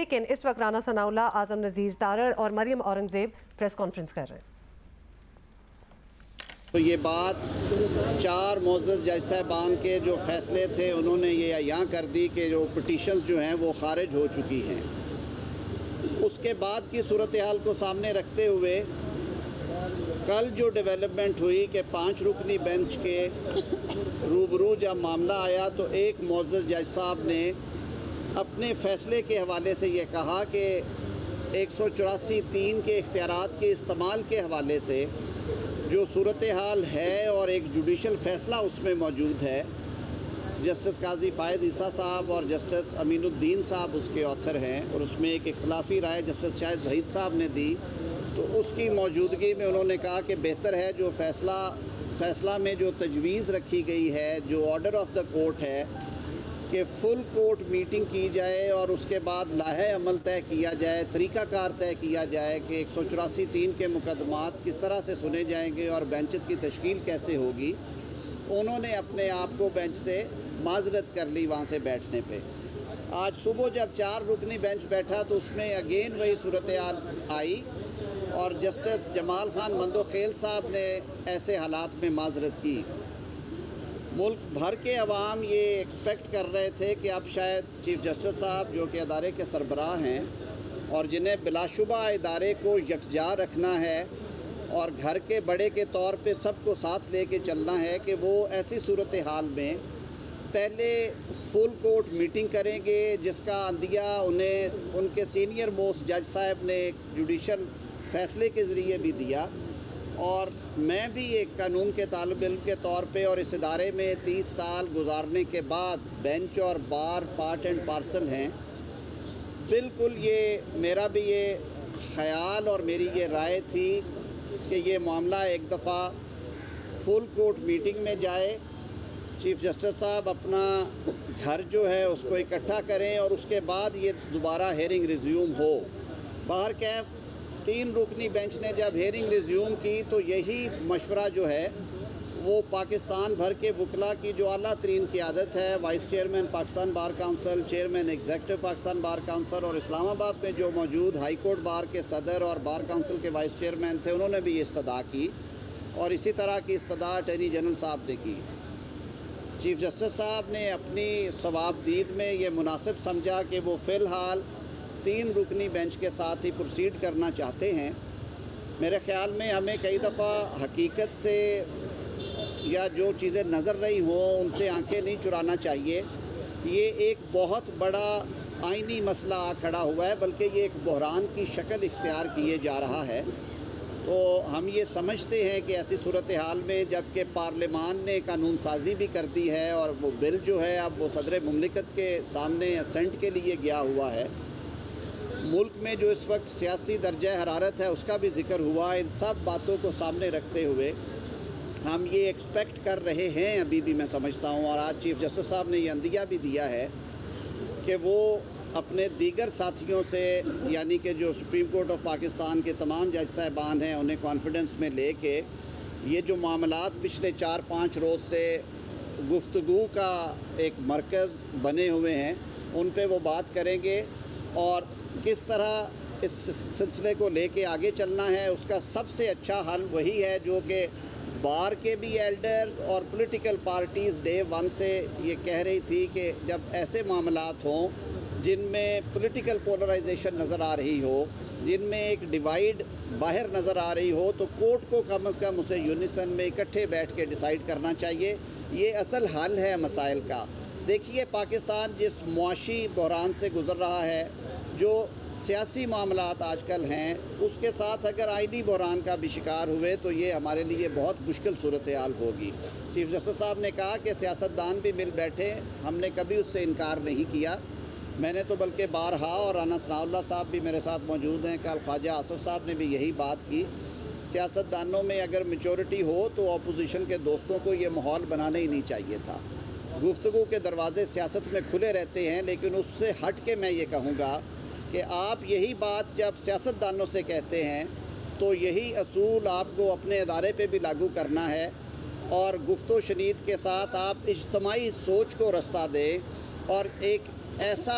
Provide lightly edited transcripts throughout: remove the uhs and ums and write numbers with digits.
लेकिन इस वक्त राना सनाउल्लाह, आजम नज़ीर तारड़ और मरियम औरंगजेब प्रेस कॉन्फ्रेंस कर रहे हैं। तो ये बात 4 मोअज़्ज़ज़ जज साहबान के जो फ़ैसले थे उन्होंने ये अयां कर दी कि जो पिटीशंस जो हैं वो ख़ारिज हो चुकी हैं। उसके बाद की सूरत हाल को सामने रखते हुए कल जो डेवलपमेंट हुई कि 5 रुकनी बेंच के रूबरू जब मामला आया तो एक मोअज़्ज़ज़ जज साहब ने अपने फ़ैसले के हवाले से ये कहा कि 184(3) के इख्तियारात के इस्तेमाल के हवाले से जो सूरत हाल है और एक जुडिशल फ़ैसला उसमें मौजूद है, जस्टिस काजी फ़ायज़ ईसा साहब और जस्टिस अमीनुद्दीन साहब उसके ऑथर हैं और उसमें एक इख्तिलाफ़ी राय जस्टिस शाहिद वहीद साहब ने दी। तो उसकी मौजूदगी में उन्होंने कहा कि बेहतर है जो फ़ैसला में जो तजवीज़ रखी गई है, जो ऑर्डर ऑफ द कोर्ट है कि फुल कोर्ट मीटिंग की जाए और उसके बाद लाहे अमल तय किया जाए, तरीक़ाकार तय किया जाए कि 184(3) के मुकदमात किस तरह से सुने जाएंगे और बेंचेस की तश्कील कैसे होगी। उन्होंने अपने आप को बेंच से माजरत कर ली वहाँ से बैठने पे। आज सुबह जब 4 रुकनी बेंच बैठा तो उसमें अगेन वही सूरत हाल आई और जस्टिस जमाल खान मंदोखेल साहब ने ऐसे हालात में माजरत की। मुल्क भर के अवाम ये एक्सपेक्ट कर रहे थे कि अब शायद चीफ़ जस्टिस साहब जो कि अदारे के सरबराह हैं और जिन्हें बिलाशुबा इदारे को यकजा रखना है और घर के बड़े के तौर पे सबको साथ लेके चलना है, कि वो ऐसी सूरत हाल में पहले फुल कोर्ट मीटिंग करेंगे जिसका अंदिया उन्हें उनके सीनियर मोस्ट जज साहब ने एक जुडिशल फ़ैसले के ज़रिए भी दिया। और मैं भी एक कानून के तालिब इल्म के तौर पे और इस इदारे में 30 साल गुजारने के बाद बेंच और बार पार्ट एंड पार्सल हैं। बिल्कुल ये मेरा भी ये ख़याल और मेरी ये राय थी कि ये मामला एक दफ़ा फुल कोर्ट मीटिंग में जाए, चीफ़ जस्टिस साहब अपना घर जो है उसको इकट्ठा करें और उसके बाद ये दोबारा हेयरिंग रिज्यूम हो। बाहर कैफ 3 रुकनी बेंच ने जब हेयरिंग रिज्यूम की तो यही मशवरा जो है वो पाकिस्तान भर के वकला की जो आला तरीन क़ियादत है, vice chairman Pakistan bar council, chairman executive Pakistan bar council और इस्लामाबाद में जो मौजूद हाई कोर्ट बार के सदर और बार काउंसिल के वाइस चेयरमैन थे, उन्होंने भी ये इस्तदा की और इसी तरह की इस्तदा अटॉर्नी जनरल साहब ने की। चीफ़ जस्टिस साहब ने अपनी सवाबदीद में ये मुनासिब समझा कि वो फ़िलहाल 3 रुकनी बेंच के साथ ही प्रोसीड करना चाहते हैं। मेरे ख़्याल में हमें कई दफ़ा हकीकत से या जो चीज़ें नज़र नहीं हों उनसे आंखें नहीं चुराना चाहिए। ये एक बहुत बड़ा आइनी मसला खड़ा हुआ है, बल्कि ये एक बहरान की शक्ल इख्तियार किए जा रहा है। तो हम ये समझते हैं कि ऐसी सूरत हाल में जबकि पार्लिमान ने कानून साजी भी कर दी है और वो बिल जो है अब वो सदर मुमलिकत के सामने असेंट के लिए गया हुआ है, मुल्क में जो इस वक्त सियासी दर्जा हरारत है उसका भी ज़िक्र हुआ। इन सब बातों को सामने रखते हुए हम ये एक्सपेक्ट कर रहे हैं अभी भी, मैं समझता हूँ, और आज चीफ़ जस्टिस साहब ने ये अंदिया भी दिया है कि वो अपने दीगर साथियों से, यानी कि जो सुप्रीम कोर्ट ऑफ पाकिस्तान के तमाम जज साहबान हैं, उन्हें कॉन्फिडेंस में ले के ये जो मामलात पिछले 4-5 रोज़ से गुफ्तगू का एक मरकज़ बने हुए हैं उन पे वो बात करेंगे और किस तरह इस सिलसिले को लेके आगे चलना है। उसका सबसे अच्छा हल वही है जो कि बार के भी एल्डर्स और पॉलिटिकल पार्टीज़ डे 1 से ये कह रही थी कि जब ऐसे मामलात हों जिनमें पॉलिटिकल पोलराइजेशन नज़र आ रही हो, जिनमें एक डिवाइड बाहर नज़र आ रही हो, तो कोर्ट को कम अज़ कम उसे यूनिसन में इकट्ठे बैठ के डिसाइड करना चाहिए। ये असल हल है मसाइल का। देखिए, पाकिस्तान जिस मुआशी बहरान से गुज़र रहा है, जो सियासी मामलात आजकल हैं, उसके साथ अगर आइनी बहरान का भी शिकार हुए तो ये हमारे लिए बहुत मुश्किल सूरत हाल होगी। चीफ़ जस्टिस साहब ने कहा कि सियासतदान भी मिल बैठे, हमने कभी उससे इनकार नहीं किया। मैंने तो बल्कि बारहा, और राना सनाउल्लाह साहब भी मेरे साथ मौजूद हैं, कल ख्वाजा आसिफ साहब ने भी यही बात की। सियासतदानों में अगर मेचोरिटी हो तो अपोजिशन के दोस्तों को ये माहौल बनाना ही नहीं चाहिए था। गुफ्तगू के दरवाज़े सियासत में खुले रहते हैं, लेकिन उससे हट के मैं ये कहूँगा कि आप यही बात जब सियासतदानों से कहते हैं तो यही असूल आपको अपने अदारे पे भी लागू करना है और गुफ्तो शनीद के साथ आप इज्तमाई सोच को रास्ता दें और एक ऐसा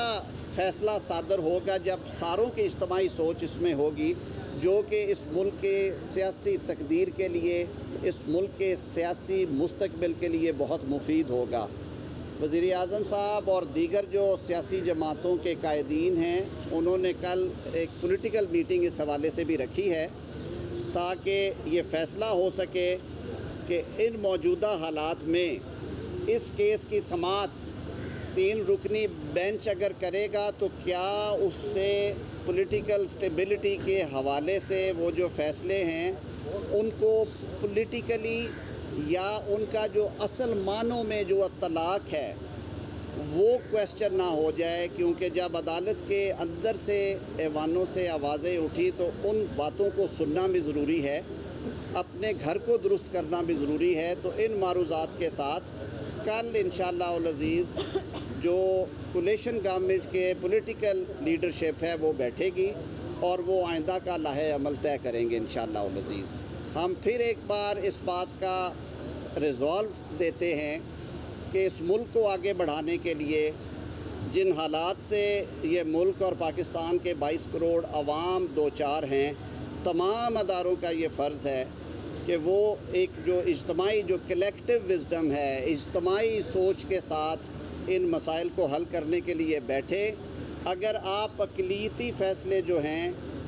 फ़ैसला सादर होगा जब सारों की इज्तिमाई सोच इसमें होगी, जो कि इस मुल्क के सियासी तकदीर के लिए, इस मुल्क के सियासी मुस्तकबिल के लिए बहुत मुफीद होगा। वज़ीर आज़म साहब और दीगर जो सियासी जमातों के कायदीन हैं, उन्होंने कल एक पॉलिटिकल मीटिंग इस हवाले से भी रखी है ताकि ये फ़ैसला हो सके कि इन मौजूदा हालात में इस केस की समाअत 3 रुकनी बेंच अगर करेगा तो क्या उससे पॉलिटिकल स्टेबिलिटी के हवाले से वो जो फ़ैसले हैं उनको पॉलिटिकली या उनका जो असल मानों में जो तलाक है वो क्वेश्चन ना हो जाए, क्योंकि जब अदालत के अंदर से ऐवानों से आवाज़ें उठी तो उन बातों को सुनना भी ज़रूरी है, अपने घर को दुरुस्त करना भी ज़रूरी है। तो इन मारूज़ात के साथ कल इंशाअल्लाह अज़ीज़ जो कोलिशन गवर्नमेंट के पॉलिटिकल लीडरशिप है वो बैठेगी और वो आइंदा का लाहे अमल तय करेंगे इंशाअल्लाह अज़ीज़। हम फिर एक बार इस बात का रिज़ॉल्व देते हैं कि इस मुल्क को आगे बढ़ाने के लिए जिन हालात से ये मुल्क और पाकिस्तान के 22 करोड़ अवाम दो चार हैं, तमाम अदारों का ये फ़र्ज़ है कि वो एक जो इज्तिमाई जो कलेक्टिव विज़डम है, इज्तिमाई सोच के साथ इन मसाइल को हल करने के लिए बैठे। अगर आप अक़लियती फ़ैसले जो हैं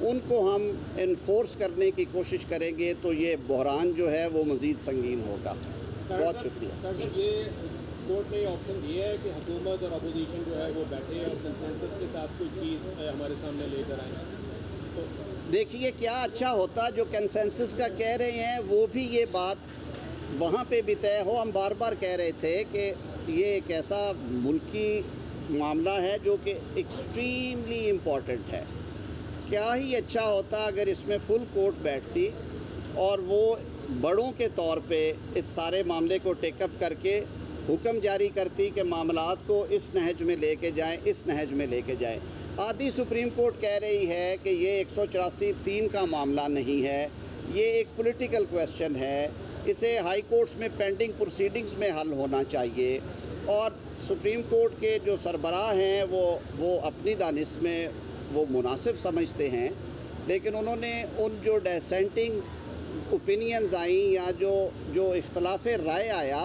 उनको हम इन्फोर्स करने की कोशिश करेंगे तो ये बहरान जो है वो मज़ीद संगीन होगा। बहुत शुक्रिया। ये कोर्ट ने ऑप्शन दिया है कि हुकूमत और अपोजिशन जो है वो बैठे और कंसेंसस के साथ कोई चीज़ हमारे सामने लेकर आए। तो देखिए क्या अच्छा होता जो कंसेंसस का कह रहे हैं वो भी ये बात वहाँ पे भी तय हो। हम बार बार कह रहे थे कि ये एक ऐसा मुल्की मामला है जो कि एक्सट्रीमली इम्पॉर्टेंट है। क्या ही अच्छा होता अगर इसमें फुल कोर्ट बैठती और वो बड़ों के तौर पे इस सारे मामले को टेकअप करके हुक्म जारी करती कि मामलात को इस नहज में लेके जाएं, इस नहज में लेके जाएं। आदि सुप्रीम कोर्ट कह रही है कि ये 184(3) का मामला नहीं है, ये एक पॉलिटिकल क्वेश्चन है, इसे हाई कोर्ट्स में पेंडिंग प्रोसीडिंग्स में हल होना चाहिए। और सुप्रीम कोर्ट के जो सरबराह हैं वो अपनी दानिश में वो मुनासिब समझते हैं, लेकिन उन्होंने उन जो डिसेंटिंग ओपिनियंस आई या जो इख्तलाफ राय आया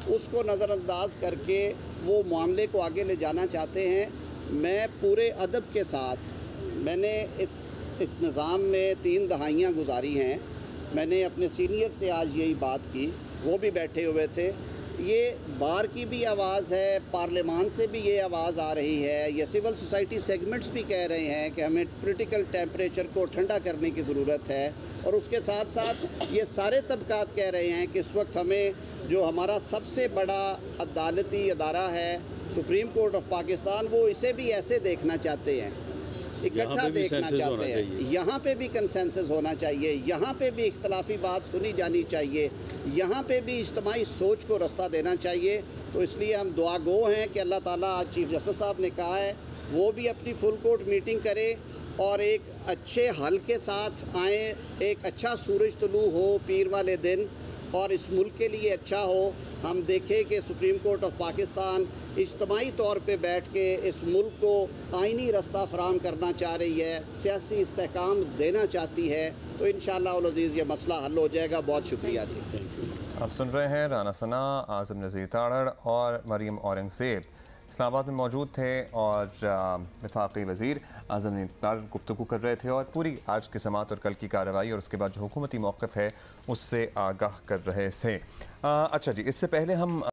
उसको नज़रअंदाज करके वो मामले को आगे ले जाना चाहते हैं। मैं पूरे अदब के साथ मैंने इस निज़ाम में 3 दहाइयाँ गुजारी हैं। मैंने अपने सीनियर से आज यही बात की, वो भी बैठे हुए थे। ये बार की भी आवाज़ है, पार्लियामान से भी ये आवाज़ आ रही है, ये सिविल सोसाइटी सेगमेंट्स भी कह रहे हैं कि हमें पॉलिटिकल टेम्परेचर को ठंडा करने की ज़रूरत है। और उसके साथ साथ ये सारे तबकात कह रहे हैं कि इस वक्त हमें जो हमारा सबसे बड़ा अदालती अदारा है सुप्रीम कोर्ट ऑफ पाकिस्तान, वो इसे भी ऐसे देखना चाहते हैं, इकट्ठा देखना चाहते हैं। यहाँ पे भी कंसेंसस होना चाहिए, यहाँ पे भी इख्तलाफी बात सुनी जानी चाहिए, यहाँ पे भी इज्तिमाई सोच को रास्ता देना चाहिए। तो इसलिए हम दुआ गो हैं कि अल्लाह ताला, आज चीफ जस्टिस साहब ने कहा है वो भी अपनी फुल कोर्ट मीटिंग करे और एक अच्छे हल के साथ आए, एक अच्छा सूरज तुलू हो पीर वाले दिन और इस मुल्क के लिए अच्छा हो। हम देखें कि सुप्रीम कोर्ट ऑफ पाकिस्तान इज्तिमाई तौर पे बैठ के इस मुल्क को आइनी रास्ता फराहम करना चाह रही है, सियासी इस्तेहकाम देना चाहती है, तो इंशाअल्लाह अज़ीज़ ये मसला हल हो जाएगा। बहुत शुक्रिया जी। आप सुन रहे हैं राना सना, आज़म नज़ीर तारड़ और मरीम औरंगज़ेब इस्लामाबाद में मौजूद थे और वफाकी वज़ीर आज़म नज़ीर तारड़ गुफ्तगू कर रहे थे और पूरी आज की समाअत और कल की कार्रवाई और उसके बाद जो हुकूमती मौक़िफ़ है उससे आगाह कर रहे थे। अच्छा जी, इससे पहले हम